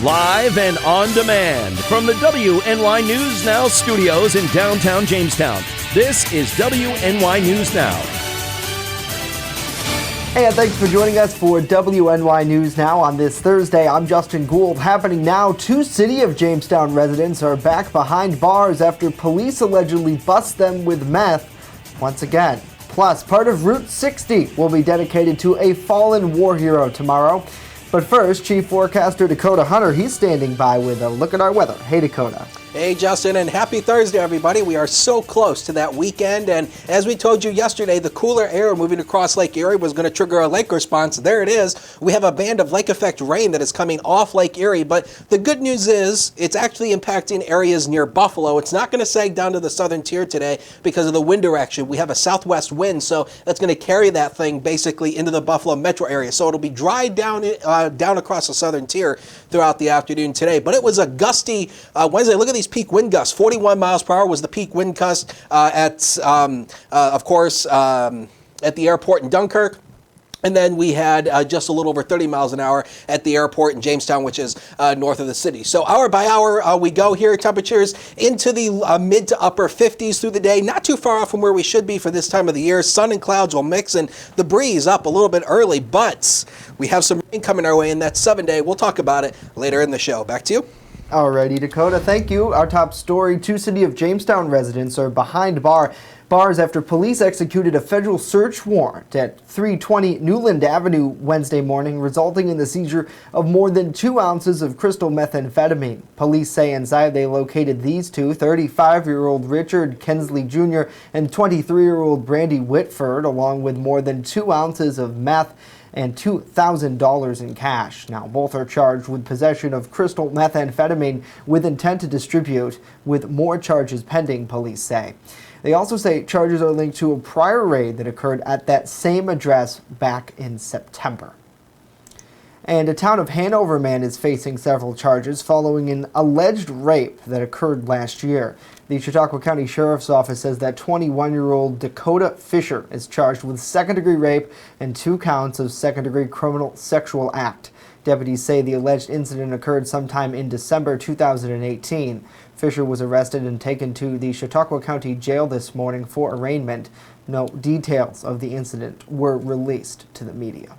Live and on demand from the WNY News Now studios in downtown Jamestown. This is WNY News Now. Hey, and thanks for joining us for WNY News Now on this Thursday. I'm Justin Gould. Happening now, two City of Jamestown residents are back behind bars after police allegedly bust them with meth once again. Plus, part of Route 60 will be dedicated to a fallen war hero tomorrow. But first, Chief Forecaster Dakota Hunter, he's standing by with a look at our weather. Hey, Dakota. Hey, Justin, and happy Thursday, everybody. We are so close to that weekend, and as we told you yesterday, the cooler air moving across Lake Erie was going to trigger a lake response. There it is. We have a band of lake effect rain that is coming off Lake Erie, but the good news is it's actually impacting areas near Buffalo. It's not going to sag down to the southern tier today because of the wind direction. We have a southwest wind, so that's going to carry that thing basically into the Buffalo metro area. So it'll be dry down across the southern tier throughout the afternoon today. But it was a gusty Wednesday. Look at these peak wind gusts. 41 miles per hour was the peak wind gust at the airport in Dunkirk. And then we had just a little over 30 miles an hour at the airport in Jamestown, which is north of the city. So hour by hour we go here. Temperatures into the mid to upper 50s through the day. Not too far off from where we should be for this time of the year. Sun and clouds will mix and the breeze up a little bit early, but we have some rain coming our way in that 7-day. We'll talk about it later in the show. Back to you. Alrighty, Dakota, thank you. Our top story, two City of Jamestown residents are behind bars after police executed a federal search warrant at 320 Newland Avenue Wednesday morning, resulting in the seizure of more than 2 ounces of crystal methamphetamine. Police say inside they located these two, 35-year-old Richard Kensley Jr. and 23-year-old Brandy Whitford, along with more than 2 ounces of meth and $2,000 in cash. Now, both are charged with possession of crystal methamphetamine with intent to distribute, with more charges pending, police say. They also say charges are linked to a prior raid that occurred at that same address back in September. And a town of Hanover man is facing several charges following an alleged rape that occurred last year. The Chautauqua County Sheriff's Office says that 21-year-old Dakota Fisher is charged with second-degree rape and 2 counts of second-degree criminal sexual act. Deputies say the alleged incident occurred sometime in December 2018. Fisher was arrested and taken to the Chautauqua County Jail this morning for arraignment. No details of the incident were released to the media.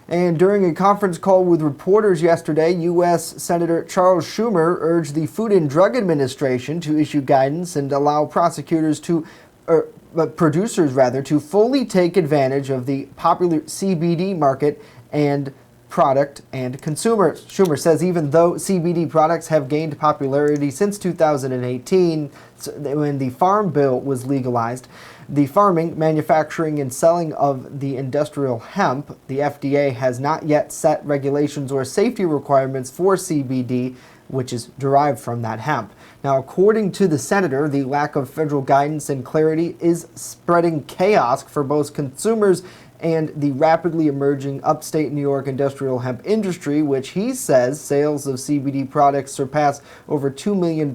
And during a conference call with reporters yesterday, U.S. Senator Charles Schumer urged the Food and Drug Administration to issue guidance and allow producers to fully take advantage of the popular CBD market and product and consumers. Schumer says even though CBD products have gained popularity since 2018, when the Farm Bill was legalized, the farming, manufacturing, and selling of the industrial hemp, the FDA has not yet set regulations or safety requirements for CBD, which is derived from that hemp. Now, according to the senator, the lack of federal guidance and clarity is spreading chaos for both consumers and the rapidly emerging upstate New York industrial hemp industry, which he says sales of CBD products surpass over $2 million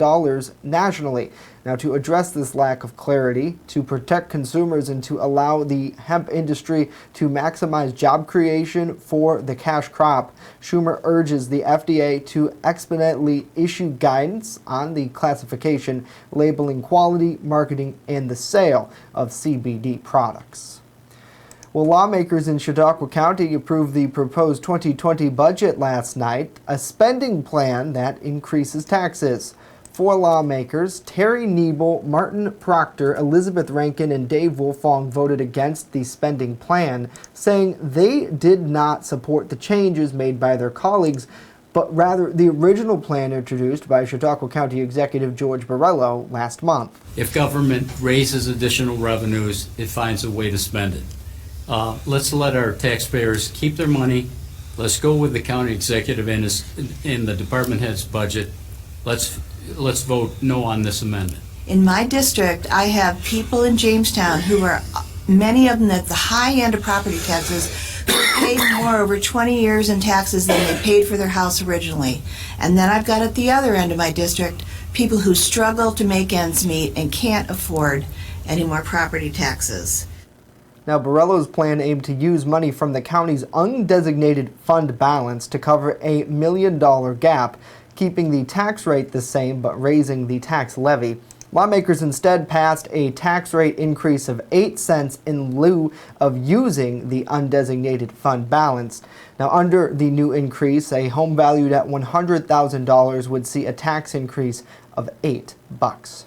nationally. Now, to address this lack of clarity, to protect consumers, and to allow the hemp industry to maximize job creation for the cash crop, Schumer urges the FDA to expeditiously issue guidance on the classification, labeling, quality, marketing, and the sale of CBD products. Well, lawmakers in Chautauqua County approved the proposed 2020 budget last night, a spending plan that increases taxes. 4 lawmakers, Terry Niebel, Martin Proctor, Elizabeth Rankin, and Dave Wolfong, voted against the spending plan, saying they did not support the changes made by their colleagues, but rather the original plan introduced by Chautauqua County Executive George Borrello last month. If government raises additional revenues, it finds a way to spend it. Let's let our taxpayers keep their money. Let's go with the county executive in the department head's budget. Let's vote no on this amendment. In my district, I have people in Jamestown who are, many of them at the high end of property taxes, who paid more over 20 years in taxes than they paid for their house originally. And then I've got at the other end of my district, people who struggle to make ends meet and can't afford any more property taxes. Now, Borrello's plan aimed to use money from the county's undesignated fund balance to cover a $1 million gap, keeping the tax rate the same but raising the tax levy. Lawmakers instead passed a tax rate increase of 8 cents in lieu of using the undesignated fund balance. Now, under the new increase, a home valued at $100,000 would see a tax increase of $8.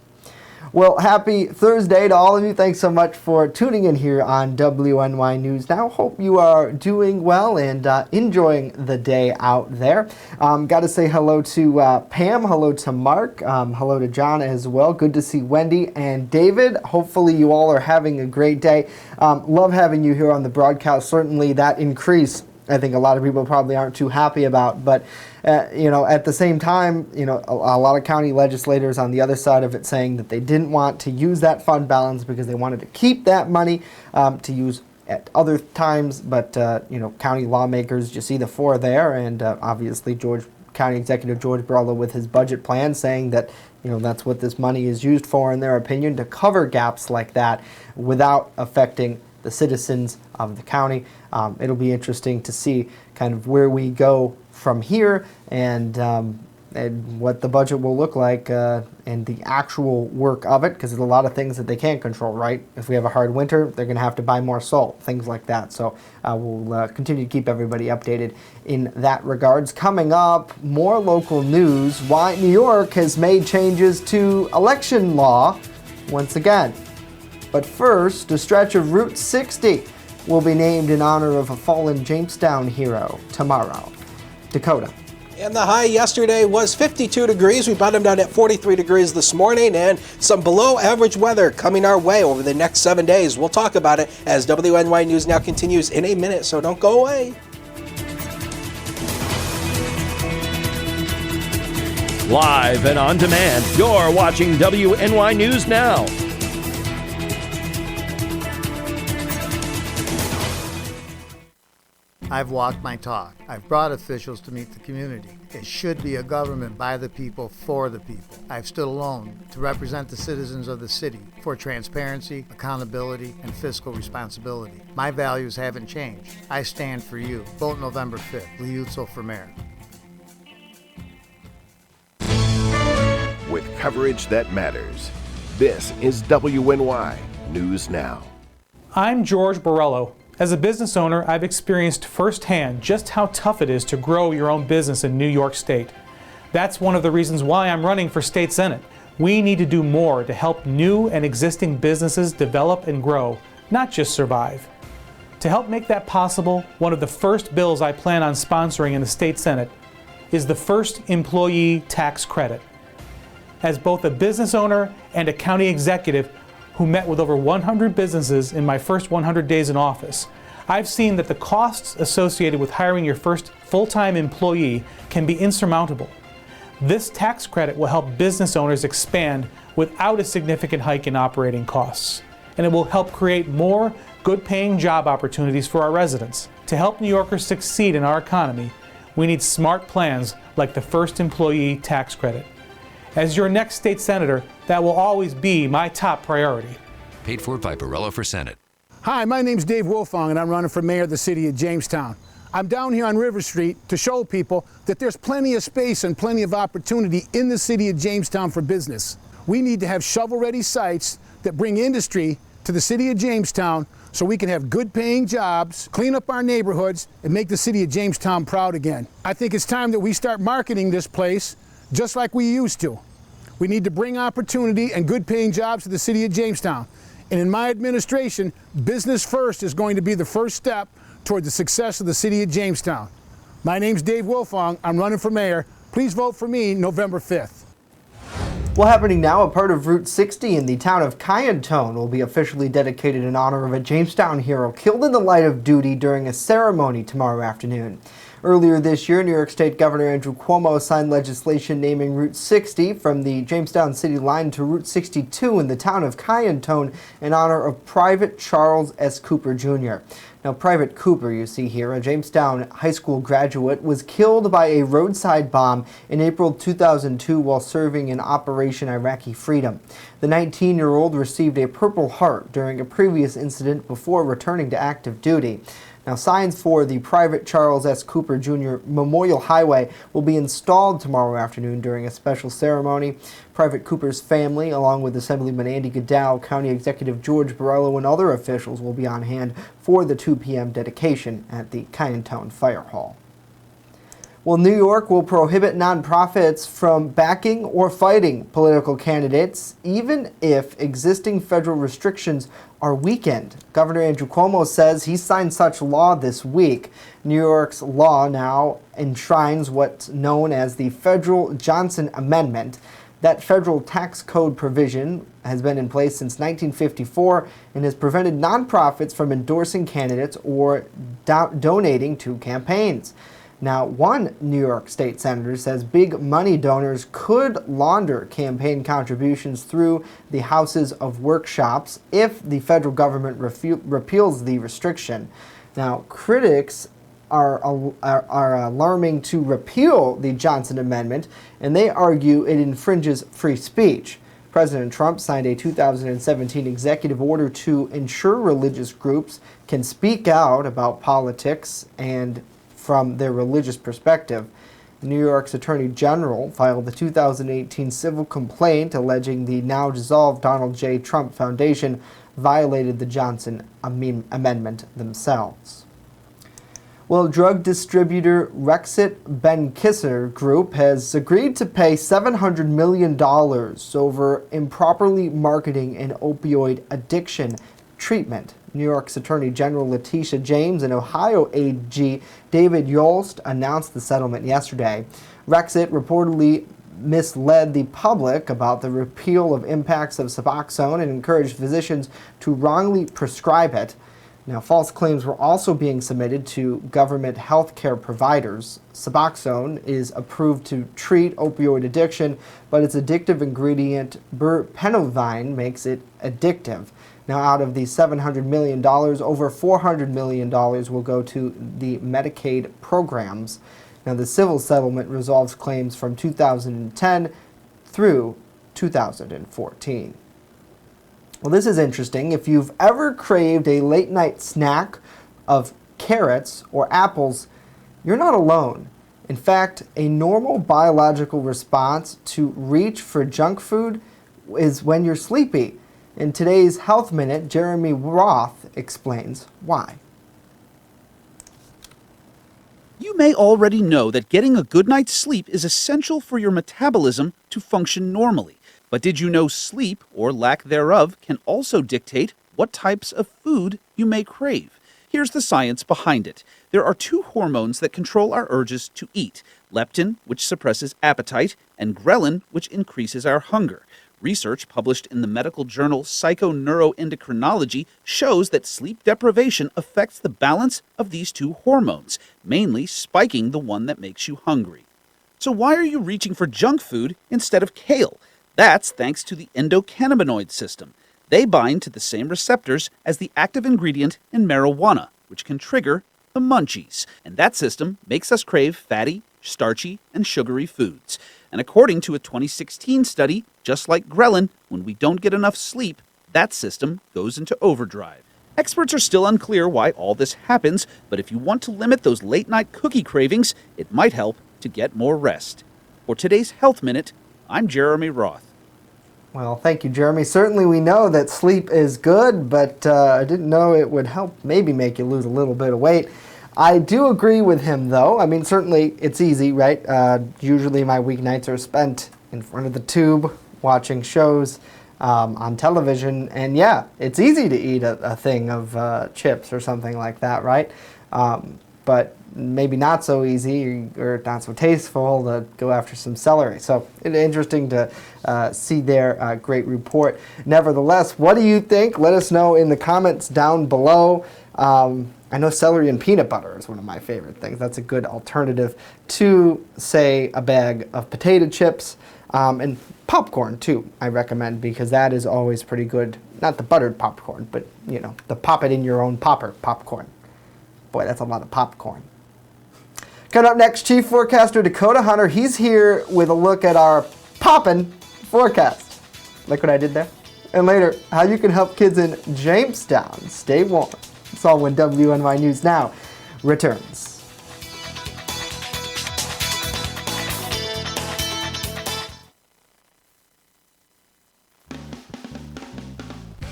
Well, happy Thursday to all of you. Thanks so much for tuning in here on WNY News Now. Hope you are doing well and enjoying the day out there. Got to say hello to Pam, hello to Mark, hello to John as well. Good to see Wendy and David. Hopefully you all are having a great day. Love having you here on the broadcast. Certainly that increase, I think a lot of people probably aren't too happy about, but at the same time, a lot of county legislators on the other side of it saying that they didn't want to use that fund balance because they wanted to keep that money to use at other times. But county lawmakers, you see the four there, and obviously County Executive George Borrello with his budget plan saying that that's what this money is used for, in their opinion, to cover gaps like that without affecting the citizens of the county. It'll be interesting to see kind of where we go from here and what the budget will look like and the actual work of it, because there's a lot of things that they can't control, right? If we have a hard winter, they're going to have to buy more salt, things like that. So we'll continue to keep everybody updated in that regards. Coming up, more local news, why New York has made changes to election law once again. But first, a stretch of Route 60 will be named in honor of a fallen Jamestown hero tomorrow. Dakota. And the high yesterday was 52 degrees. We bottomed out at 43 degrees this morning, and some below average weather coming our way over the next 7 days. We'll talk about it as WNY News Now continues in a minute, so don't go away. Live and on demand, you're watching WNY News Now. I've walked my talk. I've brought officials to meet the community. It should be a government by the people, for the people. I've stood alone to represent the citizens of the city for transparency, accountability, and fiscal responsibility. My values haven't changed. I stand for you. Vote November 5th. Liuzzo for mayor. With coverage that matters, this is WNY News Now. I'm George Borrello. As a business owner, I've experienced firsthand just how tough it is to grow your own business in New York State. That's one of the reasons why I'm running for state senate. We need to do more to help new and existing businesses develop and grow, not just survive. To help make that possible, one of the first bills I plan on sponsoring in the state senate is the first employee tax credit. As both a business owner and a county executive who met with over 100 businesses in my first 100 days in office, I've seen that the costs associated with hiring your first full-time employee can be insurmountable. This tax credit will help business owners expand without a significant hike in operating costs, and it will help create more good-paying job opportunities for our residents. To help New Yorkers succeed in our economy, we need smart plans like the first employee tax credit. As your next state senator, that will always be my top priority. Paid for by Borrello for Senate. Hi, my name's Dave Wolfong, and I'm running for mayor of the city of Jamestown. I'm down here on River Street to show people that there's plenty of space and plenty of opportunity in the city of Jamestown for business. We need to have shovel-ready sites that bring industry to the city of Jamestown so we can have good-paying jobs, clean up our neighborhoods, and make the city of Jamestown proud again. I think it's time that we start marketing this place just like we used to. We need to bring opportunity and good-paying jobs to the city of Jamestown. And in my administration, business first is going to be the first step toward the success of the city of Jamestown. My name's Dave Wolfong. I'm running for mayor. Please vote for me November 5th. Well, happening now, a part of Route 60 in the town of Kyantone will be officially dedicated in honor of a Jamestown hero killed in the light of duty during a ceremony tomorrow afternoon. Earlier this year, New York State Governor Andrew Cuomo signed legislation naming Route 60 from the Jamestown City line to Route 62 in the town of Kyantone in honor of Private Charles S. Cooper, Jr. Now, Private Cooper, you see here, a Jamestown high school graduate, was killed by a roadside bomb in April 2002 while serving in Operation Iraqi Freedom. The 19-year-old received a Purple Heart during a previous incident before returning to active duty. Now, signs for the Private Charles S. Cooper Jr. Memorial Highway will be installed tomorrow afternoon during a special ceremony. Private Cooper's family, along with Assemblyman Andy Goodell, County Executive George Borrello, and other officials will be on hand for the 2 p.m. dedication at the Kyantone Fire Hall. Well, New York will prohibit nonprofits from backing or fighting political candidates, even if existing federal restrictions are weakened. Governor Andrew Cuomo says he signed such law this week. New York's law now enshrines what's known as the Federal Johnson Amendment. That federal tax code provision has been in place since 1954 and has prevented nonprofits from endorsing candidates or donating to campaigns. Now, one New York State senator says big money donors could launder campaign contributions through the houses of workshops if the federal government repeals the restriction. Now, critics are alarming to repeal the Johnson Amendment, and they argue it infringes free speech. President Trump signed a 2017 executive order to ensure religious groups can speak out about politics and from their religious perspective. New York's Attorney General filed the 2018 civil complaint alleging the now dissolved Donald J. Trump Foundation violated the Johnson Amendment themselves. Well, drug distributor Rexit Ben-Kisser Group has agreed to pay $700 million over improperly marketing an opioid addiction treatment. New York's Attorney General Letitia James and Ohio AG David Yost announced the settlement yesterday. Rexit reportedly misled the public about the repeal of impacts of Suboxone and encouraged physicians to wrongly prescribe it. Now, false claims were also being submitted to government health care providers. Suboxone is approved to treat opioid addiction, but its addictive ingredient buprenorphine makes it addictive. Now, out of the $700 million, over $400 million will go to the Medicaid programs. Now, the civil settlement resolves claims from 2010 through 2014. Well, this is interesting. If you've ever craved a late-night snack of carrots or apples, you're not alone. In fact, a normal biological response to reach for junk food is when you're sleepy. In today's Health Minute, Jeremy Roth explains why. You may already know that getting a good night's sleep is essential for your metabolism to function normally. But did you know sleep, or lack thereof, can also dictate what types of food you may crave? Here's the science behind it. There are 2 hormones that control our urges to eat: leptin, which suppresses appetite, and ghrelin, which increases our hunger. Research published in the medical journal Psychoneuroendocrinology shows that sleep deprivation affects the balance of these 2 hormones, mainly spiking the one that makes you hungry. So why are you reaching for junk food instead of kale? That's thanks to the endocannabinoid system. They bind to the same receptors as the active ingredient in marijuana, which can trigger the munchies. And that system makes us crave fatty, starchy, and sugary foods. And according to a 2016 study, just like ghrelin, when we don't get enough sleep, that system goes into overdrive. Experts are still unclear why all this happens, but if you want to limit those late-night cookie cravings, it might help to get more rest. For today's Health Minute, I'm Jeremy Roth. Well, thank you, Jeremy. Certainly we know that sleep is good, but I didn't know it would help maybe make you lose a little bit of weight. I do agree with him, though. I mean, certainly it's easy, right? Usually my weeknights are spent in front of the tube watching shows on television. And yeah, it's easy to eat a thing of chips or something like that, right? but maybe not so easy or not so tasteful to go after some celery. So it's interesting to see their great report. Nevertheless, what do you think? Let us know in the comments down below. I know celery and peanut butter is one of my favorite things. That's a good alternative to, say, a bag of potato chips. And popcorn, too, I recommend, because that is always pretty good. Not the buttered popcorn, but, you know, the pop-it-in-your-own popper popcorn. Boy, that's a lot of popcorn. Coming up next, Chief Forecaster Dakota Hunter. He's here with a look at our poppin' forecast. Like what I did there? And later, how you can help kids in Jamestown stay warm. It's all when WNY News Now returns.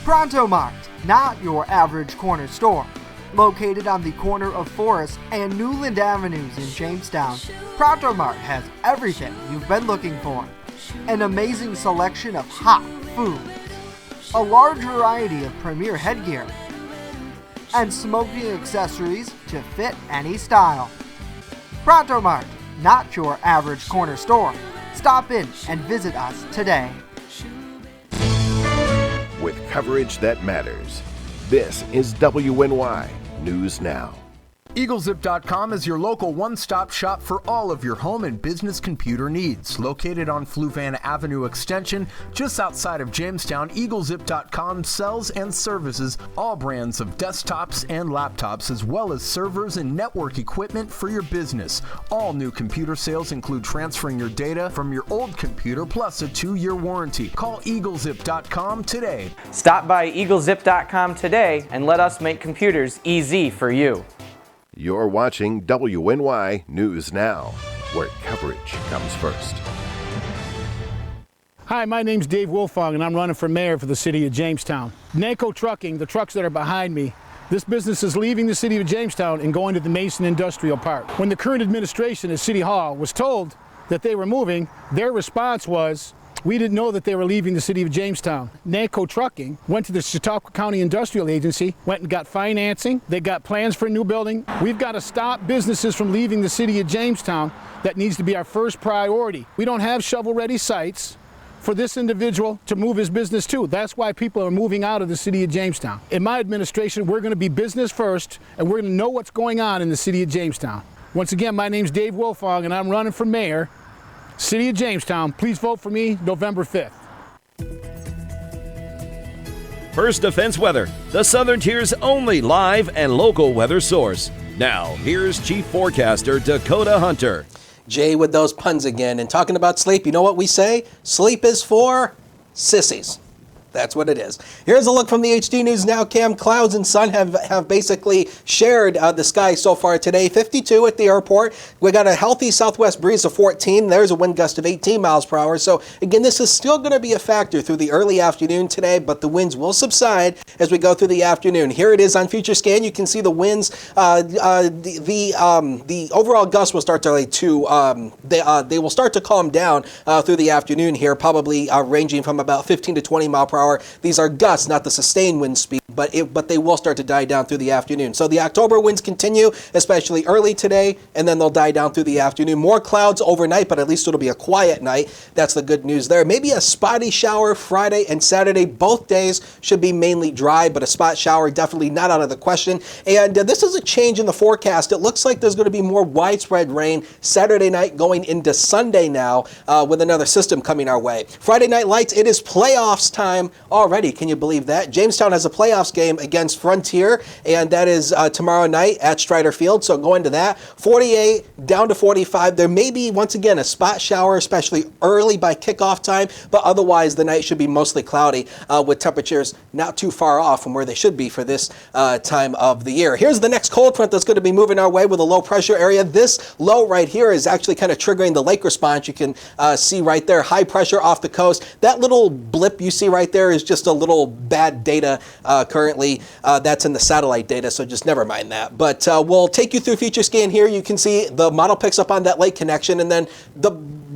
Pronto Mart, not your average corner store. Located on the corner of Forest and Newland Avenues in Jamestown, Pronto Mart has everything you've been looking for. An amazing selection of hot foods, a large variety of premier headgear, and smoking accessories to fit any style. Pronto Mart, not your average corner store. Stop in and visit us today. With coverage that matters, this is WNY News Now. EagleZip.com is your local one-stop shop for all of your home and business computer needs. Located on Fluvan Avenue Extension, just outside of Jamestown, EagleZip.com sells and services all brands of desktops and laptops, as well as servers and network equipment for your business. All new computer sales include transferring your data from your old computer, plus a 2-year warranty. Call EagleZip.com today. Stop by EagleZip.com today and let us make computers easy for you. You're watching WNY News Now, where coverage comes first. Hi, my name's Dave Wolfong, and I'm running for mayor for the city of Jamestown. NACO Trucking, the trucks that are behind me, this business is leaving the city of Jamestown and going to the Mason Industrial Park. When the current administration at City Hall was told that they were moving, their response was, we didn't know that they were leaving the city of Jamestown. NACO Trucking went to the Chautauqua County Industrial Agency, went and got financing. They got plans for a new building. We've got to stop businesses from leaving the city of Jamestown. That needs to be our first priority. We don't have shovel-ready sites for this individual to move his business to. That's why people are moving out of the city of Jamestown. In my administration, we're going to be business first, and we're going to know what's going on in the city of Jamestown. Once again, my name's Dave Wolfong, and I'm running for mayor. City of Jamestown, please vote for me November 5th. First Defense Weather, the Southern Tier's only live and local weather source. Now, here's Chief Forecaster Dakota Hunter. Jay with those puns again. And talking about sleep, you know what we say? Sleep is for sissies. That's what it is. Here's a look from the HD News Now cam. Clouds and sun have basically shared the sky so far today. 52 at the airport. We got a healthy southwest breeze of 14. There's a wind gust of 18 miles per hour. So again, this is still going to be a factor through the early afternoon today, but the winds will subside as we go through the afternoon. Here it is on Future Scan. You can see the winds. The overall gust will start to they will start to calm down through the afternoon here, probably ranging from about 15 to 20 mile per hour. These are gusts, not the sustained wind speed, but they will start to die down through the afternoon. So the October winds continue, especially early today, and then they'll die down through the afternoon. More clouds overnight, but at least it'll be a quiet night. That's the good news there. Maybe a spotty shower Friday and Saturday. Both days should be mainly dry, but a spot shower definitely not out of the question. And this is a change in the forecast. It looks like there's going to be more widespread rain Saturday night going into Sunday now with another system coming our way. Friday Night Lights, it is playoffs time already. Can you believe that? Jamestown has a playoffs game against Frontier, and that is tomorrow night at Strider Field. So going to that, 48 down to 45. There may be, once again, a spot shower, especially early by kickoff time, but otherwise the night should be mostly cloudy with temperatures not too far off from where they should be for this time of the year. Here's the next cold front that's going to be moving our way with a low pressure area. This low right here is actually kind of triggering the lake response. You can see right there, high pressure off the coast. That little blip you see right there there is just a little bad data currently. That's in the satellite data, so just never mind that. But we'll take you through Future Scan here. You can see the model picks up on that lake connection, and then the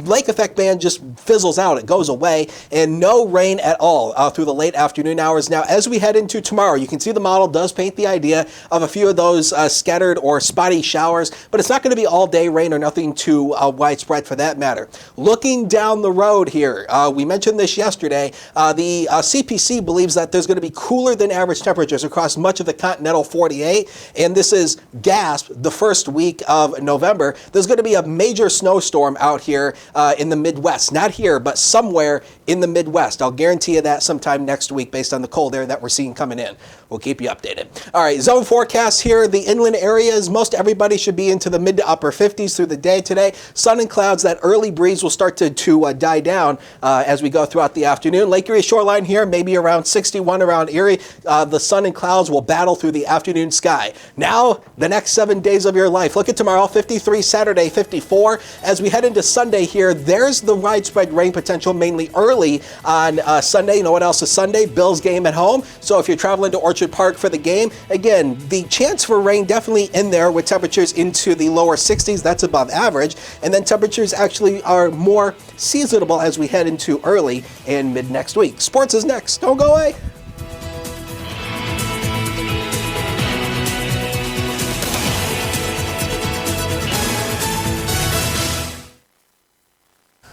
lake effect band just fizzles out. It goes away, and no rain at all through the late afternoon hours. Now, as we head into tomorrow, you can see the model does paint the idea of a few of those scattered or spotty showers, but it's not going to be all day rain or nothing too widespread for that matter. Looking down the road here, we mentioned this yesterday, the CPC believes that there's going to be cooler than average temperatures across much of the continental 48, and this is gasp the first week of November. There's going to be a major snowstorm out here in the Midwest. Not here, but somewhere in the Midwest. I'll guarantee you that sometime next week based on the cold air that we're seeing coming in. We'll keep you updated. All right, zone forecast here. The inland areas, most everybody should be into the mid to upper 50s through the day today. Sun and clouds, that early breeze will start to die down as we go throughout the afternoon. Lake Erie shoreline here, maybe around 61 around Erie. The sun and clouds will battle through the afternoon sky. Now, the next 7 days of your life. Look at tomorrow, 53, Saturday, 54. As we head into Sunday here, there's the widespread rain potential, mainly early on Sunday. You know what else is Sunday? Bills game at home. So if you're traveling to Orchard Park for the game, again, the chance for rain definitely in there with temperatures into the lower 60s. That's above average. And then temperatures actually are more seasonable as we head into early and mid next week. Sports is next. Don't go away.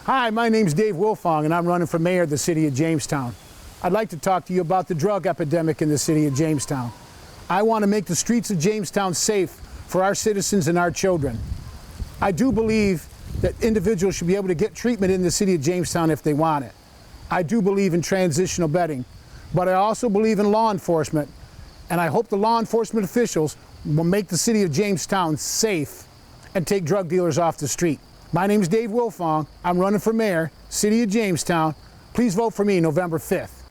Hi, my name's Dave Wilfong, and I'm running for mayor of the city of Jamestown. I'd like to talk to you about the drug epidemic in the city of Jamestown. I want to make the streets of Jamestown safe for our citizens and our children. I do believe that individuals should be able to get treatment in the city of Jamestown if they want it. I do believe in transitional bedding, but I also believe in law enforcement, and I hope the law enforcement officials will make the city of Jamestown safe and take drug dealers off the street. My name's Dave Wilfong. I'm running for mayor, city of Jamestown. Please vote for me November 5th.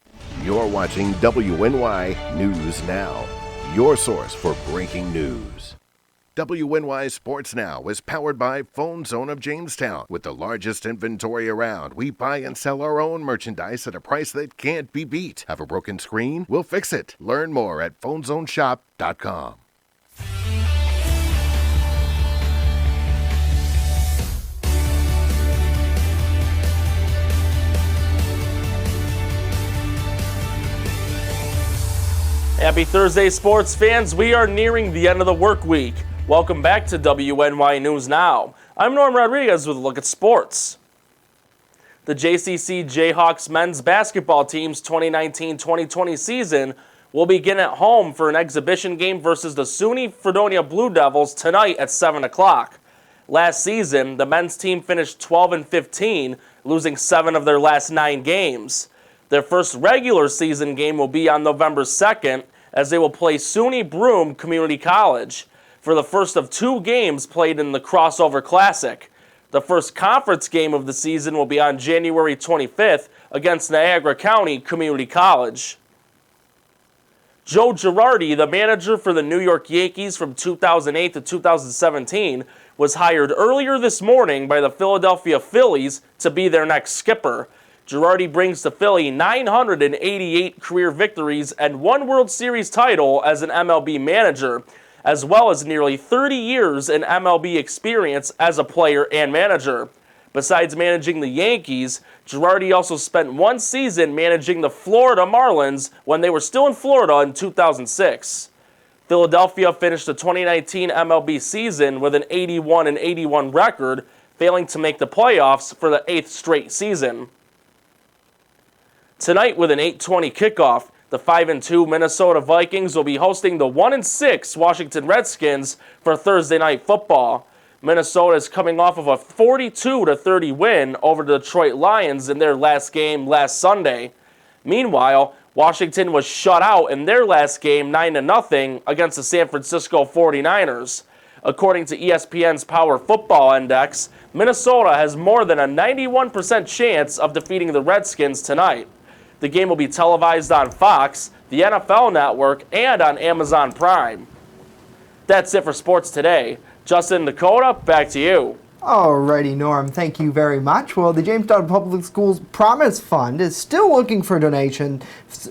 You're watching WNY News Now, your source for breaking news. WNY Sports Now is powered by Phone Zone of Jamestown. With the largest inventory around, we buy and sell our own merchandise at a price that can't be beat. Have a broken screen? We'll fix it. Learn more at phonezoneshop.com. Happy Thursday, sports fans. We are nearing the end of the work week. Welcome back to WNY News Now. I'm Norm Rodriguez with a look at sports. The JCC Jayhawks men's basketball team's 2019-2020 season will begin at home for an exhibition game versus the SUNY Fredonia Blue Devils tonight at 7 o'clock. Last season, the men's team finished 12-15, losing 7 of their last 9 games. Their first regular season game will be on November 2nd, as they will play SUNY Broome Community College for the first of 2 games played in the Crossover Classic. The first conference game of the season will be on January 25th against Niagara County Community College. Joe Girardi, the manager for the New York Yankees from 2008 to 2017, was hired earlier this morning by the Philadelphia Phillies to be their next skipper. Girardi brings to Philly 988 career victories and 1 World Series title as an MLB manager, as well as nearly 30 years in MLB experience as a player and manager. Besides managing the Yankees, Girardi also spent 1 season managing the Florida Marlins when they were still in Florida in 2006. Philadelphia finished the 2019 MLB season with an 81-81 record, failing to make the playoffs for the 8th straight season. Tonight with an 8:20 kickoff, the 5-2 Minnesota Vikings will be hosting the 1-6 Washington Redskins for Thursday Night Football. Minnesota is coming off of a 42-30 win over the Detroit Lions in their last game last Sunday. Meanwhile, Washington was shut out in their last game 9-0 against the San Francisco 49ers. According to ESPN's Power Football Index, Minnesota has more than a 91% chance of defeating the Redskins tonight. The game will be televised on Fox, the NFL Network, and on Amazon Prime. That's it for sports today. Justin, Dakota, back to you. Alrighty, Norm, thank you very much. Well, the Jamestown Public Schools Promise Fund is still looking for donations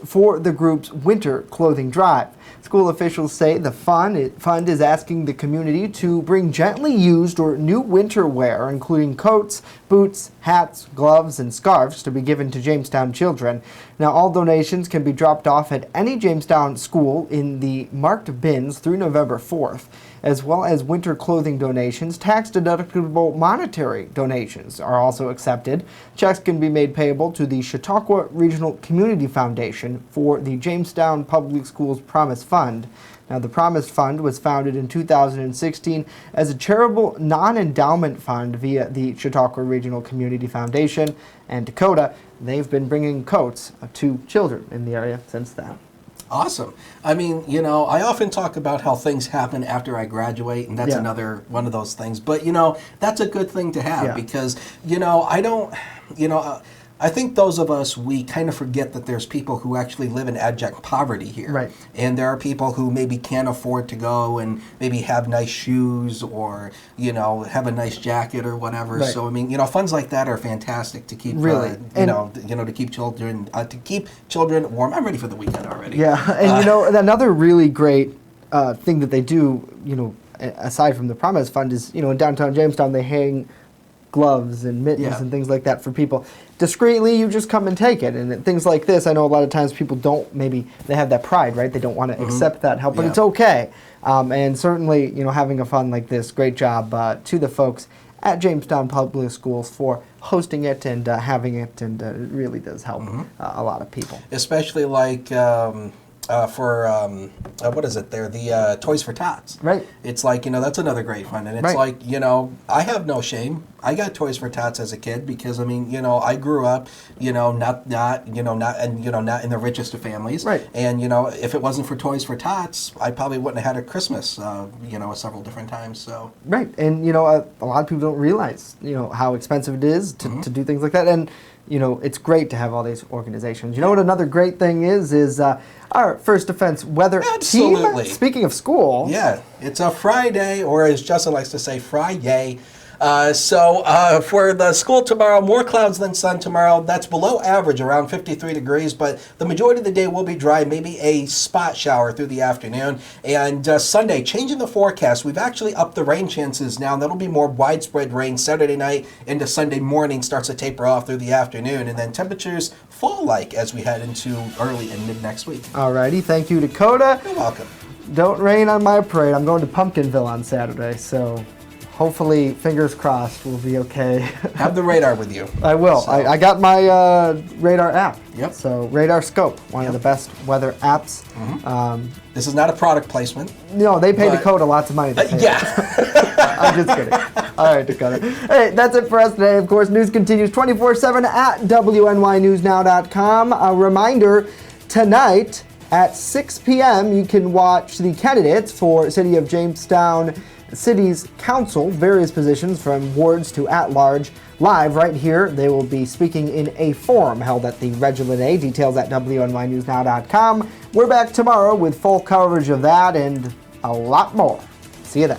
for the group's winter clothing drive. School officials say the fund is asking the community to bring gently used or new winter wear, including coats, boots, hats, gloves, and scarves, to be given to Jamestown children. Now, all donations can be dropped off at any Jamestown school in the marked bins through November 4th. As well as winter clothing donations, tax-deductible monetary donations are also accepted. Checks can be made payable to the Chautauqua Regional Community Foundation for the Jamestown Public Schools Promise Fund. Now, the Promise Fund was founded in 2016 as a charitable non-endowment fund via the Chautauqua Regional Community Foundation and Dakota. They've been bringing coats to children in the area since then. Awesome. I mean, I often talk about how things happen after I graduate, and that's another one of those things. But, that's a good thing to have because, I don't, I think those of us, we kind of forget that there's people who actually live in abject poverty here. Right. And there are people who maybe can't afford to go and maybe have nice shoes or, have a nice jacket or whatever. Right. So, I mean, funds like that are fantastic to keep, really, to keep children warm. I'm ready for the weekend already. Yeah, and another really great thing that they do, aside from the Promise Fund is, in downtown Jamestown, they hang gloves and mittens and things like that for people. Discreetly, you just come and take it. And things like this, I know a lot of times people don't, maybe they have that pride, right? They don't want to accept that help, but it's okay. And certainly, having a fund like this, great job to the folks at Jamestown Public Schools for hosting it and having it, and it really does help a lot of people. Especially like for what is it there? The Toys for Tots. Right. It's like that's another great fun, and it's like I have no shame. I got Toys for Tots as a kid because I mean I grew up not in the richest of families. Right. And if it wasn't for Toys for Tots, I probably wouldn't have had a Christmas several different times. So. Right. And a lot of people don't realize how expensive it is to do things like that, and it's great to have all these organizations. You know what another great thing is our First Defense Weather team. Speaking of school. Yeah, it's a Friday, or as Justin likes to say, Friday. So for the school tomorrow, more clouds than sun tomorrow. That's below average, around 53 degrees, but the majority of the day will be dry, maybe a spot shower through the afternoon. And Sunday, changing the forecast, we've actually upped the rain chances now. That'll be more widespread rain Saturday night into Sunday morning, starts to taper off through the afternoon, and then temperatures fall-like as we head into early and mid next week. Alrighty, thank you, Dakota. You're welcome. Don't rain on my parade. I'm going to Pumpkinville on Saturday, so hopefully, fingers crossed, we'll be okay. Have the radar with you. I will. So. I got my radar app. Yep. So Radar Scope, one of the best weather apps. This is not a product placement. No, they pay Dakota lots of money to pay I'm just kidding. All right, Dakota. Hey, that's it for us today. Of course, news continues 24/7 at WNYNewsNow.com. A reminder, tonight at 6 p.m. you can watch the candidates for City of Jamestown City's Council, various positions from wards to at-large, live right here. They will be speaking in a forum held at the Regiment A. Details at WNYNewsNow.com. We're back tomorrow with full coverage of that and a lot more. See you then.